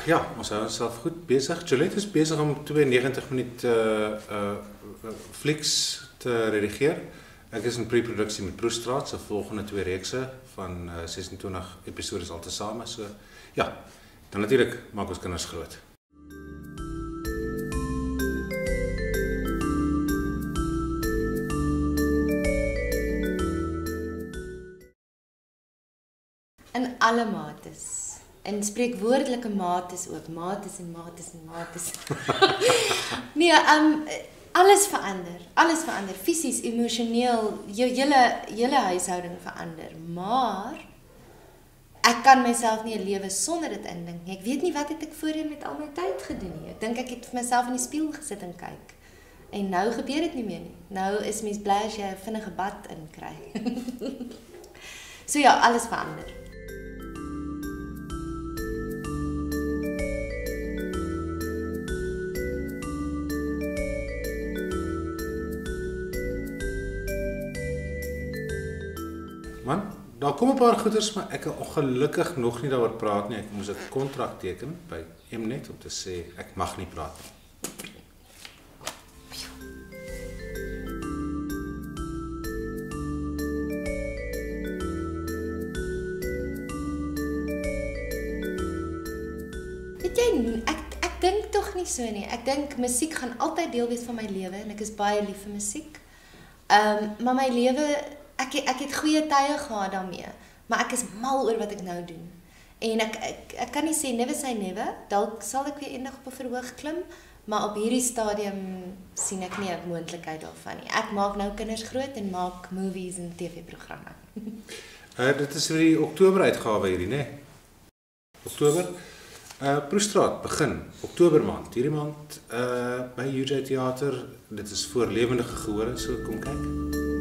Ja, ons hou onsself goed besig. Juliet is besig om 92 minute flieks te redigeer. Ek is in pre-produksie met Proestraat, se volgende 2 reekse van 26 episodes altesaame. So ja, dan natuurlik maak ons kinders groot. In alle mates. En spreekwoordelike mates ook. Mates en mates en mates. Nee, alles verander. Alles verander. Fisies, emosioneel, jou hele huishouding verander. Maar ek kan myself nie 'n lewe sonder dit indink nie. Ek weet nie wat het ek voorheen met al my tyd gedoen nie. Ek dink ek het vir myself in die spieël gesit en kyk. En nou gebeur dit nie meer nie. Nou is mens bly as jy 'n vinnige bad inkry. So ja, alles verander. Man, daar kom 'n paar goeders, maar ek kan ongelukkig nog nie daaroor praat nie. Ek moes 'n kontrak teken by Mnet om te sê ek mag nie praat nie. Weet jy, ek dink tog nie so nie. Ek dink musiek gaan altyd deel wees van my lewe en ek is baie lief vir musiek. Maar my lewe, ek het goeie tye gehad daarmee, maar ek is mal oor wat ek nou doen. En ek kan nie sê never say never, dalk sal ek weer eendag op 'n verhoog klim, maar op hierdie stadium sien ek nie 'n moontlikheid daarvan nie. Ek maak nou kinders groot en maak movies en TV-programme. Dit is vir die Oktober uitgawe hierdie, né? Oktober. Proestraat begin Oktober maand. Hierdie maand by UJ Theater. Dit is voor lewendige gehore, so kom kyk.